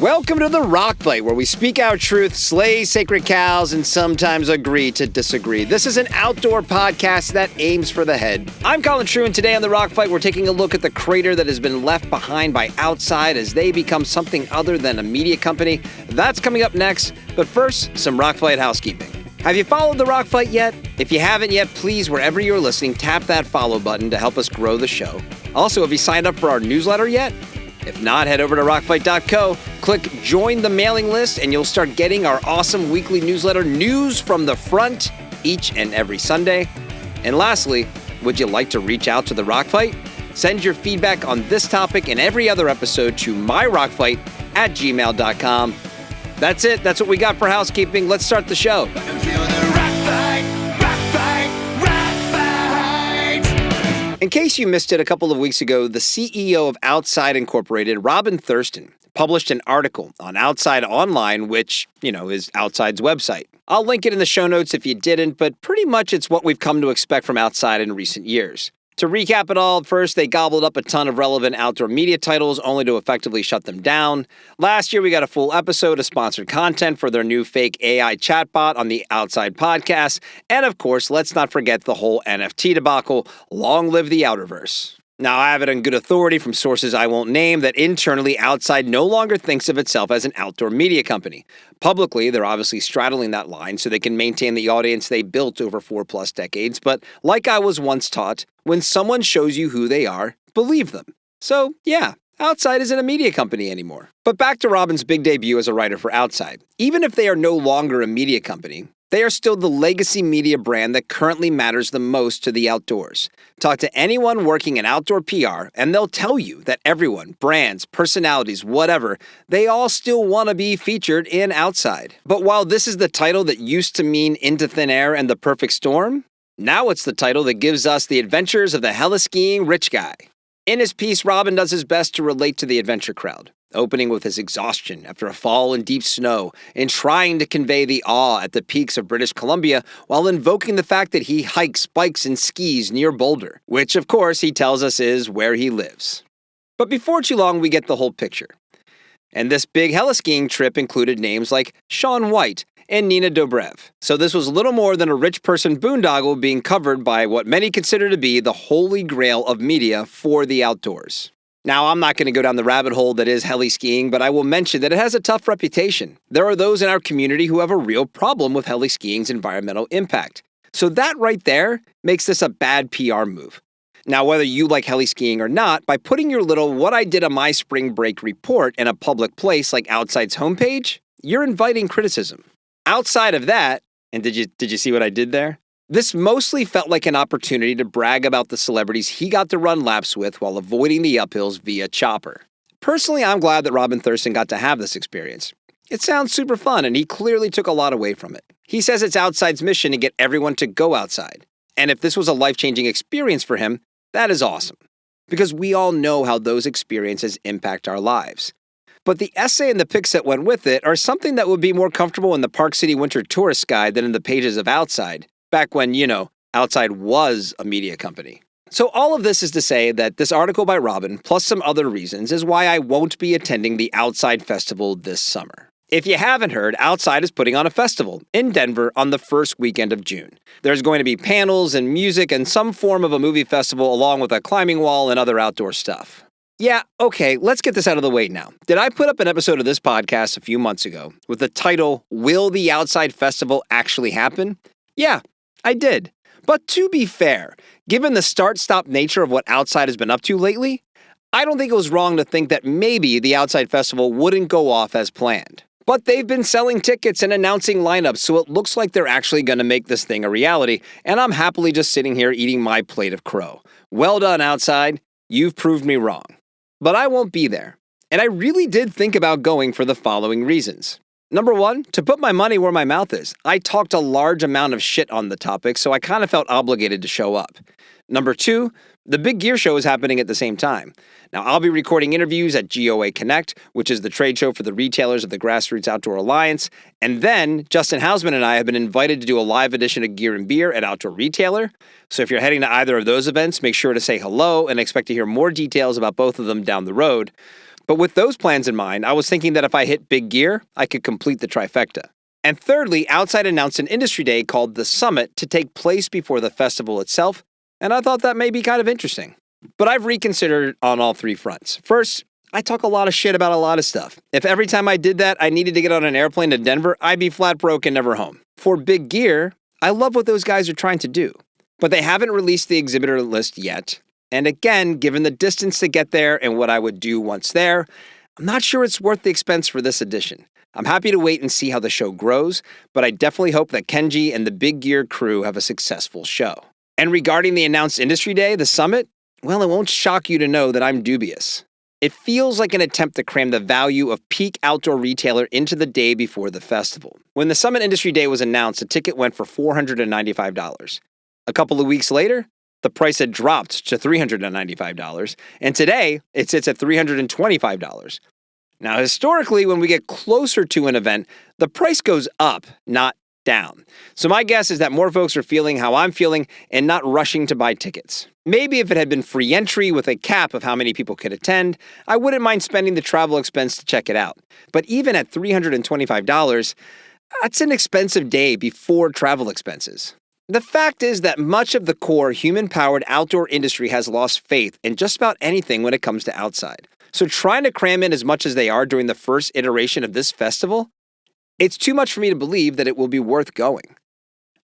Welcome to the Rock Fight, where we speak our truth, slay sacred cows, and sometimes agree to disagree. This is an outdoor podcast that aims for the head. I'm Colin, and today on the Rock Fight, we're taking a look at the crater that has been left behind by Outside as they become something other than a media company. That's coming up next, but first, some Rock Fight housekeeping. Have you followed the Rock Fight yet? If you haven't yet, please, wherever you're listening, tap that follow button to help us grow the show. Also, have you signed up for our newsletter yet? If not, head over to rockfight.co, click join the mailing list, and you'll start getting our awesome weekly newsletter, News from the Front, each and every Sunday. And lastly, would you like to reach out to the Rock Fight? Send your feedback on this topic and every other episode to myrockfight@gmail.com. That's it. That's what we got for housekeeping. Let's start the show. In case you missed it a couple of weeks ago, the CEO of Outside Incorporated, Robin Thurston, published an article on Outside Online, which, is Outside's website. I'll link it in the show notes if you didn't, but pretty much it's what we've come to expect from Outside in recent years. To recap it all, first, they gobbled up a ton of relevant outdoor media titles only to effectively shut them down. Last year, we got a full episode of sponsored content for their new fake AI chatbot on the Outside podcast. And of course, let's not forget the whole NFT debacle. Long live the Outerverse. Now, I have it on good authority from sources I won't name that internally Outside no longer thinks of itself as an outdoor media company. Publicly, they're obviously straddling that line so they can maintain the audience they built over 4+ decades. But like I was once taught, when someone shows you who they are, believe them. So, yeah, Outside isn't a media company anymore. But back to Robin's big debut as a writer for Outside. Even if they are no longer a media company, they are still the legacy media brand that currently matters the most to the outdoors. Talk to anyone working in outdoor PR, and they'll tell you that everyone, brands, personalities, whatever, they all still want to be featured in Outside. But while this is the title that used to mean Into Thin Air and The Perfect Storm, now it's the title that gives us the adventures of the heli-skiing rich guy. In his piece, Robin does his best to relate to the adventure crowd, opening with his exhaustion after a fall in deep snow and trying to convey the awe at the peaks of British Columbia while invoking the fact that he hikes, bikes, and skis near Boulder, which, of course, he tells us is where he lives. But before too long, we get the whole picture. And this big heli-skiing trip included names like Shaun White and Nina Dobrev. So this was little more than a rich person boondoggle being covered by what many consider to be the holy grail of media for the outdoors. Now, I'm not going to go down the rabbit hole that is heli-skiing, but I will mention that it has a tough reputation. There are those in our community who have a real problem with heli-skiing's environmental impact. So that right there makes this a bad PR move. Now, whether you like heli-skiing or not, by putting your little "what I did on my spring break" report in a public place like Outside's homepage, you're inviting criticism. Outside of that, and did you see what I did there? This mostly felt like an opportunity to brag about the celebrities he got to run laps with while avoiding the uphills via chopper. Personally, I'm glad that Robin Thurston got to have this experience. It sounds super fun, and he clearly took a lot away from it. He says it's Outside's mission to get everyone to go outside. And if this was a life-changing experience for him, that is awesome. Because we all know how those experiences impact our lives. But the essay and the pics that went with it are something that would be more comfortable in the Park City Winter Tourist Guide than in the pages of Outside. Back when, Outside was a media company. So all of this is to say that this article by Robin, plus some other reasons, is why I won't be attending the Outside Festival this summer. If you haven't heard, Outside is putting on a festival in Denver on the first weekend of June. There's going to be panels and music and some form of a movie festival along with a climbing wall and other outdoor stuff. Yeah, okay, let's get this out of the way now. Did I put up an episode of this podcast a few months ago with the title, "Will the Outside Festival Actually Happen?" Yeah, I did. But to be fair, given the start-stop nature of what Outside has been up to lately, I don't think it was wrong to think that maybe the Outside Festival wouldn't go off as planned. But they've been selling tickets and announcing lineups, so it looks like they're actually going to make this thing a reality, and I'm happily just sitting here eating my plate of crow. Well done, Outside. You've proved me wrong. But I won't be there. And I really did think about going for the following reasons. Number one, to put my money where my mouth is. I talked a large amount of shit on the topic, so I kind of felt obligated to show up. Number two, the Big Gear Show is happening at the same time. Now, I'll be recording interviews at GOA Connect, which is the trade show for the retailers of the Grassroots Outdoor Alliance. And then Justin Hausman and I have been invited to do a live edition of Gear and Beer at Outdoor Retailer. So if you're heading to either of those events, make sure to say hello and expect to hear more details about both of them down the road. But with those plans in mind, I was thinking that if I hit big gear, I could complete the trifecta. And thirdly, Outside announced an industry day called The Summit to take place before the festival itself, and I thought that may be kind of interesting. But I've reconsidered on all three fronts. First, I talk a lot of shit about a lot of stuff. If every time I did that, I needed to get on an airplane to Denver, I'd be flat broke and never home. For big gear, I love what those guys are trying to do. But they haven't released the exhibitor list yet. And again, given the distance to get there and what I would do once there, I'm not sure it's worth the expense for this edition. I'm happy to wait and see how the show grows, but I definitely hope that Kenji and the Big Gear crew have a successful show. And regarding the announced industry day, the summit, well, it won't shock you to know that I'm dubious. It feels like an attempt to cram the value of peak outdoor retailer into the day before the festival. When the Summit Industry Day was announced, a ticket went for $495. A couple of weeks later, the price had dropped to $395, and today it sits at $325. Now, historically, when we get closer to an event, the price goes up, not down. So my guess is that more folks are feeling how I'm feeling and not rushing to buy tickets. Maybe if it had been free entry with a cap of how many people could attend, I wouldn't mind spending the travel expense to check it out. But even at $325, that's an expensive day before travel expenses. The fact is that much of the core human-powered outdoor industry has lost faith in just about anything when it comes to outside. So trying to cram in as much as they are during the first iteration of this festival, it's too much for me to believe that it will be worth going.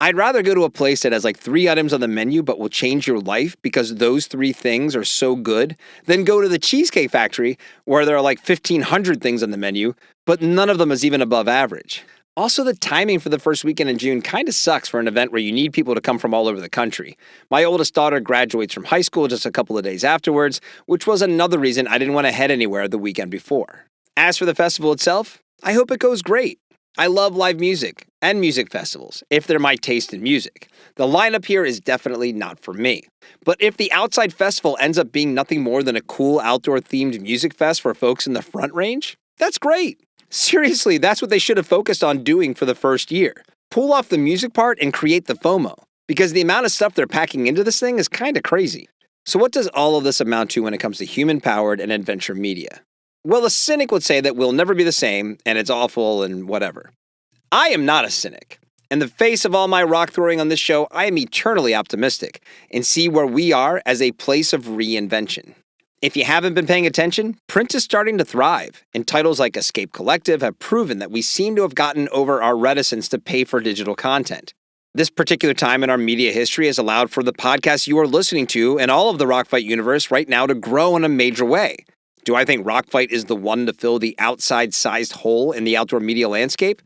I'd rather go to a place that has like 3 items on the menu but will change your life because those 3 things are so good than go to the Cheesecake Factory where there are like 1,500 things on the menu, but none of them is even above average. Also, the timing for the first weekend in June kind of sucks for an event where you need people to come from all over the country. My oldest daughter graduates from high school just a couple of days afterwards, which was another reason I didn't want to head anywhere the weekend before. As for the festival itself, I hope it goes great. I love live music and music festivals, if they're my taste in music. The lineup here is definitely not for me. But if the Outside Festival ends up being nothing more than a cool outdoor-themed music fest for folks in the Front Range, that's great. Seriously, that's what they should have focused on doing for the first year. Pull off the music part and create the FOMO, because the amount of stuff they're packing into this thing is kind of crazy. So what does all of this amount to when it comes to human-powered and adventure media? Well, a cynic would say that we'll never be the same, and it's awful and whatever. I am not a cynic. In the face of all my rock throwing on this show, I am eternally optimistic and see where we are as a place of reinvention. If you haven't been paying attention, print is starting to thrive, and titles like Escape Collective have proven that we seem to have gotten over our reticence to pay for digital content. This particular time in our media history has allowed for the podcast you are listening to and all of the Rockfight universe right now to grow in a major way. Do I think Rockfight is the one to fill the outside-sized hole in the outdoor media landscape?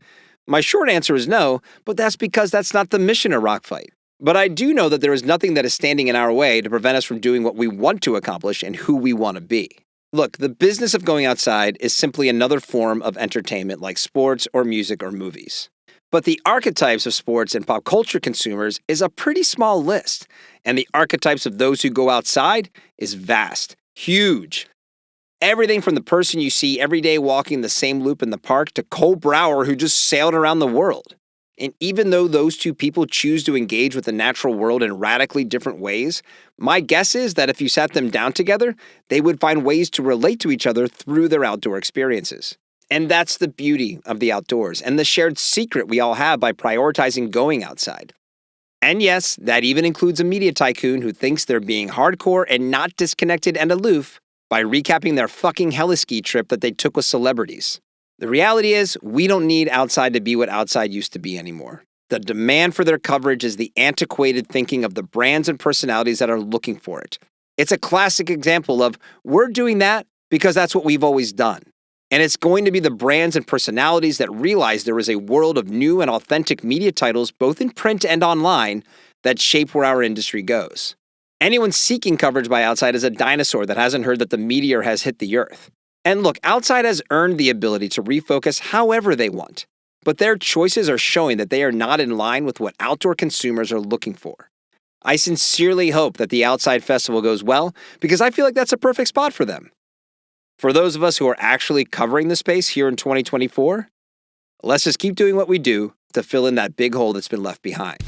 My short answer is no, but that's because that's not the mission of Rockfight. But I do know that there is nothing that is standing in our way to prevent us from doing what we want to accomplish and who we want to be. Look, the business of going outside is simply another form of entertainment like sports or music or movies. But the archetypes of sports and pop culture consumers is a pretty small list, and the archetypes of those who go outside is vast, huge. Everything from the person you see every day walking the same loop in the park to Cole Brower who just sailed around the world. And even though those two people choose to engage with the natural world in radically different ways, my guess is that if you sat them down together, they would find ways to relate to each other through their outdoor experiences. And that's the beauty of the outdoors and the shared secret we all have by prioritizing going outside. And yes, that even includes a media tycoon who thinks they're being hardcore and not disconnected and aloof by recapping their fucking heliski trip that they took with celebrities. The reality is, we don't need outside to be what outside used to be anymore. The demand for their coverage is the antiquated thinking of the brands and personalities that are looking for it. It's a classic example of, we're doing that because that's what we've always done. And it's going to be the brands and personalities that realize there is a world of new and authentic media titles, both in print and online, that shape where our industry goes. Anyone seeking coverage by outside is a dinosaur that hasn't heard that the meteor has hit the earth. And look, outside has earned the ability to refocus however they want, but their choices are showing that they are not in line with what outdoor consumers are looking for. I sincerely hope that the Outside Festival goes well because I feel like that's a perfect spot for them. For those of us who are actually covering the space here in 2024, let's just keep doing what we do to fill in that big hole that's been left behind.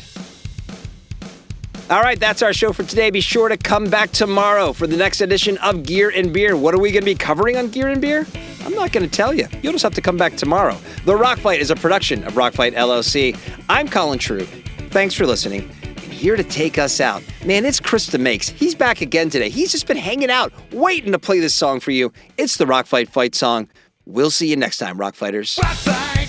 All right, that's our show for today. Be sure to come back tomorrow for the next edition of Gear and Beer. What are we going to be covering on Gear and Beer? I'm not going to tell you. You'll just have to come back tomorrow. The Rock Fight is a production of Rock Fight LLC. I'm Colin True. Thanks for listening. And here to take us out, man, it's Krista Makes. He's back again today. He's just been hanging out, waiting to play this song for you. It's the Rock Fight fight song. We'll see you next time, Rock Fighters. Rock Fight.